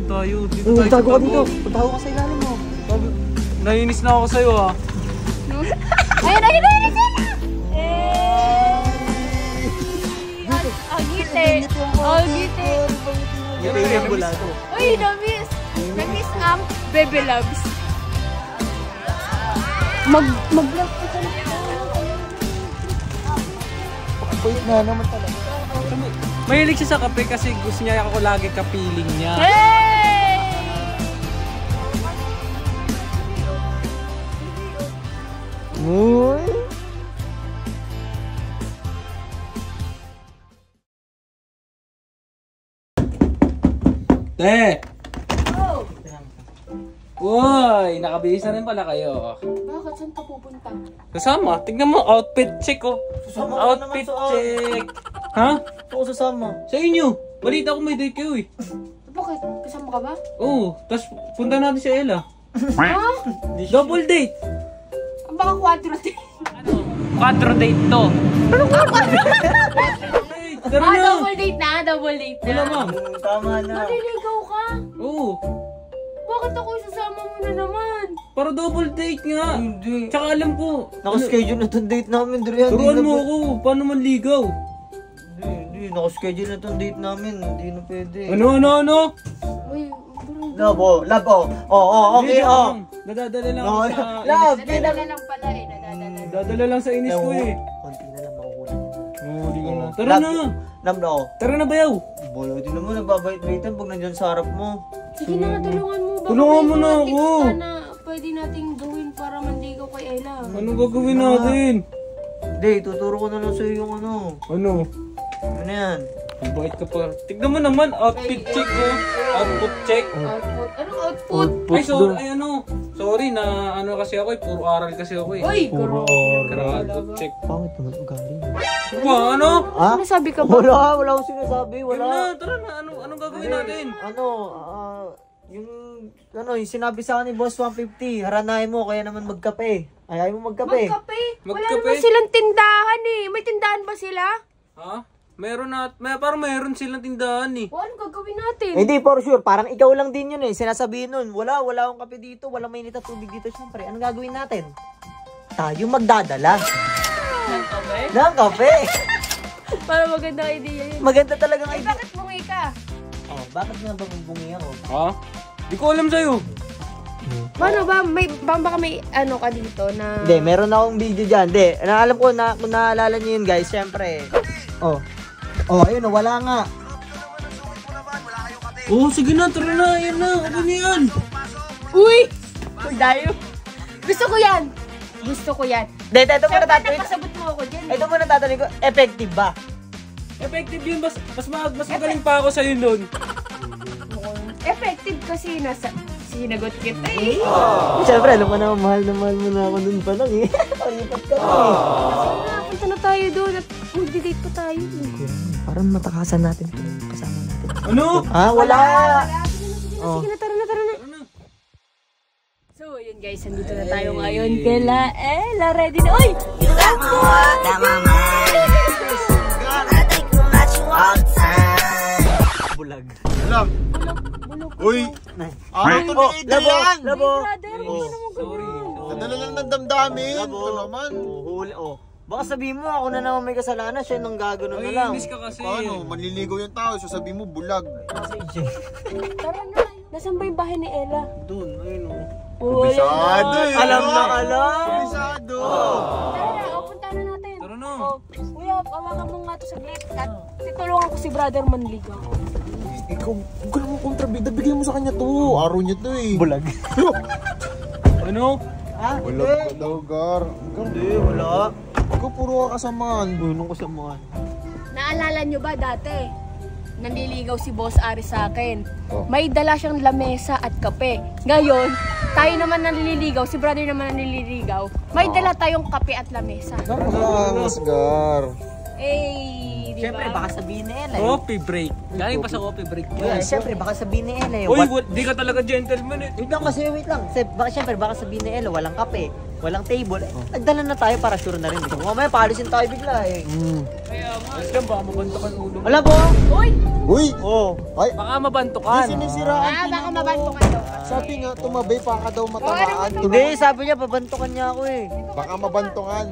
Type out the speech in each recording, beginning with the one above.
tayo. Dito Oh, tayo tago ka dito. Tago ka sa ilalim mo. Nainis na ako sa'yo ah. Ayun, ayun, ayun, ayun! Ang gite. Ang gite. Gite yung bulato. Uy, na-miss. Na-miss ang Baby Loves. Mag-vlog ka sa Wait na naman talaga. Mahilig siya sa kape kasi gusto niya ako lagi kapiling niya. Hey! Uy! Te! Oh! Uy! Nakabihis na rin pala kayo. Bakit? Saan ka pupunta? Kasama, tignan mo, outfit check oh. Susama ka Outfit naman sa check. Ha? Ako sasama. Sa inyo. Balita ko may date kayo eh. Bakit? Kasama ka ba? Oo, tas punta natin si Ella. Ha? Double date. Ang baka quadro din. Quadro date to. Tara na. Double date na, double date na. Wala ma'am. Tama na. Maliligaw ka? Oo. Bakit ako isasama mo na naman? Para double date nga. Hindi. Tsaka alam ko. Naka-schedule na itong date namin, Dre. Turuan mo ako. Paano man ligaw? Hindi. Naka-schedule na itong date namin. Hindi na pwede. Ano? Uy, Labo. Okay, Nadadala lang No, ako sa... love. nadadala lang pala eh, nadadala. Nadadala lang sa inis ko eh. Konti na lang makukulang. Oo, di ko na. Tara na. Love na ako. Tara na bayaw. Boy, di naman nagbabait-baitan pag nandiyan sa harap mo. Sige na nga, tulungan mo. Baka Tulungan may mo na mga ako. tips ka na pwede nating gawin para manligaw kay Ella. Anong gagawin natin? Hindi, tuturo ko na lang sa'yo yung ano. Ano? Ano yan? Mabait ka pa. Tignan mo naman, outfit check oh. Output check. Output? Anong output? Ay, sorry na ano kasi ako eh. Puro aral kasi ako eh. Uy, garo. Output check. Pangit naman ugali. Ano? Ha? Nasabi ka ba? Wala akong sinasabi. Wala. Wala. Tara na, anong gagawin natin? Yung sinabi sa akin ni Boss 150, haranahin mo, kaya naman magkape. Ayaw mo magkape. Magkape? Wala Magkape? naman silang tindahan eh. May tindahan ba sila? Ha? Parang meron silang tindahan eh. O anong gagawin natin? Hindi, for sure. Parang ikaw lang din yun eh. Sinasabihin nun, wala akong kape dito, walang mainit at tubig dito. Siyempre, anong gagawin natin? Tayo magdadala. Ng kape? Para magandang idea yun. Maganda talagang Ay, idea. bakit bungi ka? Oh, bakit nga ba bungi ako? Ha? Di ko alam sa'yo. Paano ba? Baka may ano ka dito na... Hindi, meron akong video dyan. Hindi, alam ko na kung naalala nyo yun guys, siyempre. Ayun, wala nga. Sige na, tara na, yan na, ano na yan? Uy! Dayo. Gusto ko yan. Hindi, ito muna tatanungin ko. Napasabot mo ako dyan. Ito muna tatanungin ko, effective ba? Effective yun, mas magaling pa ako sa'yo nun. Effective kasi sinagot kita eh. Siyempre, alam mo naman, mahal mo na ako dun pa lang eh. Palipat ka na eh. Punta na tayo doon at mag-date pa tayo. Parang matakasan natin ito kasama natin. Ano? Wala! Sige na, tara na. So, yun guys, nandito na tayo ngayon kila Ella. Ready na? Uy! Bulag. Alam. Uy! Ano to ni Ida yan? Labo! Brother, hindi ka naman Sorry. Nadala lang ng damdamin. Labo! Ito naman. Huli, Baka sabihin mo, ako na naman may kasalanan, siya nang gagano na Ay, lang. miss ka kasi. Paano? Manliligaw yung tao. Sasabihin mo, bulag. Tara na. Nasaan ba yung bahay ni Ella? Doon, ayun o. Kabisado eh. Alam na, alam! Kabisado. Tara na, punta na natin. Tara na. Kuya, awakan mo nga to saglit. At titulungan ko si brother manligaw. Ikaw, huwag ka naman kontrabida. Bigyan mo sa kanya to. Araw niya to eh. Bulag. Ano? Ha? Bulag ka daw, Gar. Hindi, wala. Ikaw puro ka kasamaan. Bunong ko sa mga. Naalala nyo ba dati? Nanliligaw si Boss Ari sa akin. Oh. May dala siyang lamesa at kape. Ngayon, tayo naman nanliligaw, si brother naman nanliligaw. May dala tayong kape at lamesa. Nakakaangas, Gar. Eh, di ba? Siyempre, baka sabihin ni Ella eh. Coffee break. Galing pa sa coffee break. Siyempre, baka sabihin ni Ella eh. Uy, di ka talaga gentleman eh. Wait lang. Siyempre, baka sabihin ni Ella, walang kape. walang table. Nagdala na tayo para sure na rin. Dito. Mamaya paalisin tayo bigla eh. Ayun, baka mabantukan ulo. Wala po. Uy! Uy! Oh. Ay, Baka mabantukan. sinisiraan. Baka mabantukan daw. Sabi nga, tumabay pa ka daw matamaan. Hindi, sabi niya, babantukan niya ako eh. Baka mabantungan.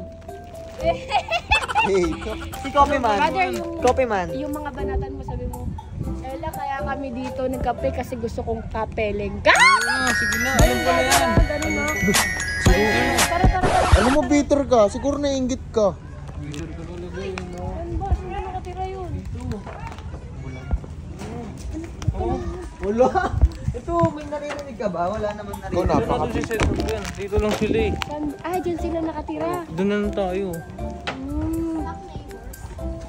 Hey, Si Coffee Man. Brother, yung- Coffee Man. Yung mga banatan mo, sabi mo, Ella, kaya kami dito nagkape kasi gusto kong kapeling. Ka! Sige na, alam ko na yan. Ganun na. Tara, tara, tara. alam mo, bitter ka. Siguro nainggit ka. Ano ba? Sino nakatira yun? Wala. Ito, may naririnig ka ba? Wala naman Ikaw naririnig. Doon na doon napaka si Seth yan. Dito lang sila eh. Dyan sila nakatira. Doon na lang tayo.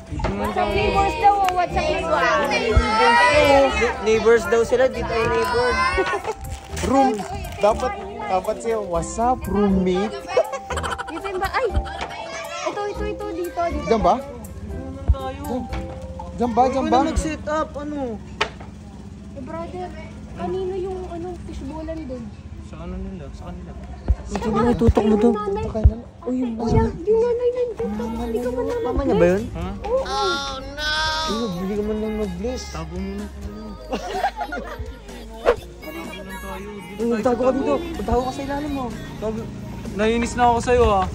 Dito na lang tayo. Neighbors daw, what's up neighbors? Neighbors daw sila, dito ay neighbors. room. Dapat siya, what's up, roommate? Dito yun ba? Ay! Ito, dito. Diyan ba? Diyan ba? Huwag na mag-set up, ano? Eh, brother, kanino yung fishbowlan doon? Sa ano nila? Sa kanila. Ito na itutok mo doon. Uy, yung nanay nandun. Hindi ka man naman. Mama niya ba yun? Ha? Ayun, hindi ka man lang mag-bless. Tago muna tayo. Tago lang tayo. Dito Ayun, tayo tago ka tago. dito. Tago ka sa ilalim mo. Naiinis na ako sa'yo ah.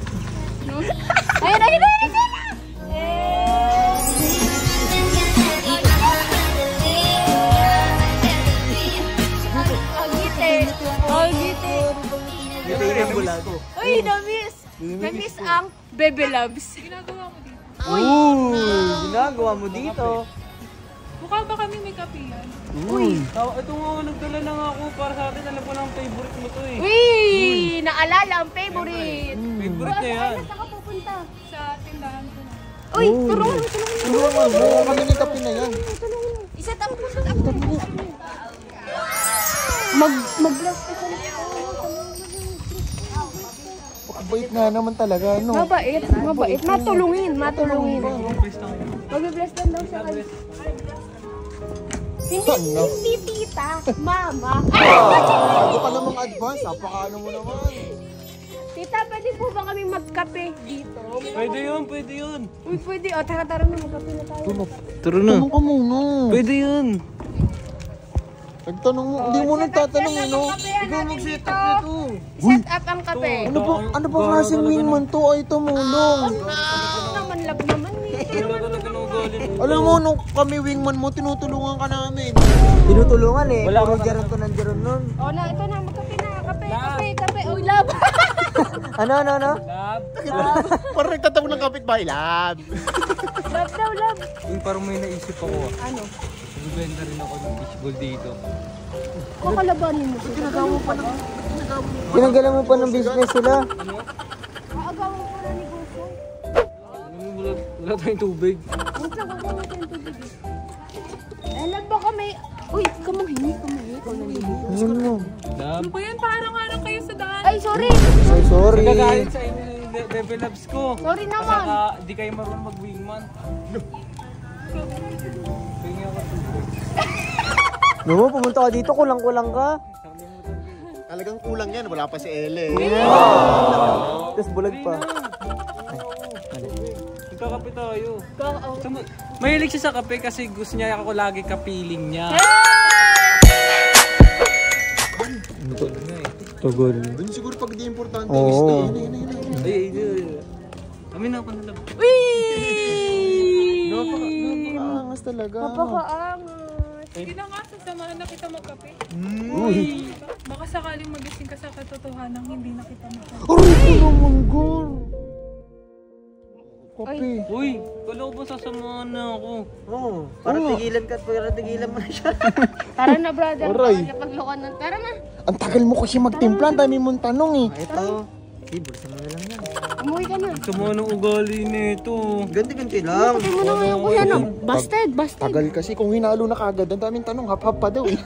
Ayun! Agite. Ito yung bulag. Uy, na-miss ang Baby Loves. Ginagawa mo dito. Mukha ba kami may kape yan? Ito nga, nagdala na nga ako para sa atin. Alam ko lang favorite mo to eh. Uy, naalala ang favorite. Favorite niya yan. Saan ka pupunta? Sa tindahan ko. Uy, tulungan mo. Oo, kami ni kape na yan. Iset up mo. Mag-blast ka sa Pakabait nga naman talaga, no? Mabait. Matulungin. Mag-bless lang daw siya kayo. Ano? Hindi tita, mama. Bago ka namang advance, napakaano mo naman. Tita, pwede po ba kami magkape dito? Pwede yun. Uy, pwede. O, tara na, magkape na tayo. Turo na. Tanong ka muna. Pwede yun. Nagtanong mo, hindi mo nagtatanong, no? Ikaw mag-set up nito. Set up ang kape. Ano ba klaseng wingman to? Ay, tumulong. Naman, love naman eh. Wala talaga na ugali. Alam mo, nung kami wingman mo, tinutulungan ka namin. Tinutulungan eh. Wala Puro ka- jaron to ng jaron nun. O, ito na, magkape na. Kape. Uy, love. Ano? Lab. Parang nagtatawag ng kapitbahay, lab. Love daw, love. Yung parang may naisip ako ah. Ano? Magbenta rin ako ng fishbowl dito. Kakalabanin mo siya. Pinagalan mo pa ng business sila. Kaagawan ko na negosyo. Wala tayong tubig. Wait lang, wala natin yung tubig. Love, baka may... Uy, kamuhingi. Ikaw na libo. Ano? Lab. Ano ba yan? Parang kaya sa daan. Ay, sorry. Ay, sorry. Nagagalit sa inyo yung Bebe Labs ko. Sorry naman. Saka di kayo marunong mag-wingman. Hingi ako tubig. No, pumunta ka dito, kulang-kulang ka. Talagang kulang yan, wala pa si Ele. Tapos bulag pa. Nagkakape tayo. Mahilig siya sa kape kasi gusto niya ako lagi kapiling niya. Tugol. Doon siguro pag di importante, Oo. gusto yun. Ay. Amin ako na lang. Napakaangas talaga. Napakaangas. Sige na nga, sasamahan na kita magkape. Uy! Baka sakaling magising ka sa katotohanan hindi na kita magkape. Aray ko naman, girl! Kape. Uy, kala ko ba sasamahan na ako? Oo. Para tigilan ka at para tigilan mo na siya. Tara na, brother. Aray. Paglokan ng... Tara na. Ang tagal mo kasi magtimpla, ang dami mong tanong eh. Ito. Bulsa mo na lang yan. Umuwi ka na. Sama ng ugali nito. Ganti-ganti lang. Sabi mo na ngayon, kuya, no? Busted. Tagal kasi kung hinalo na kagad, ang daming tanong, hap-hap pa daw eh.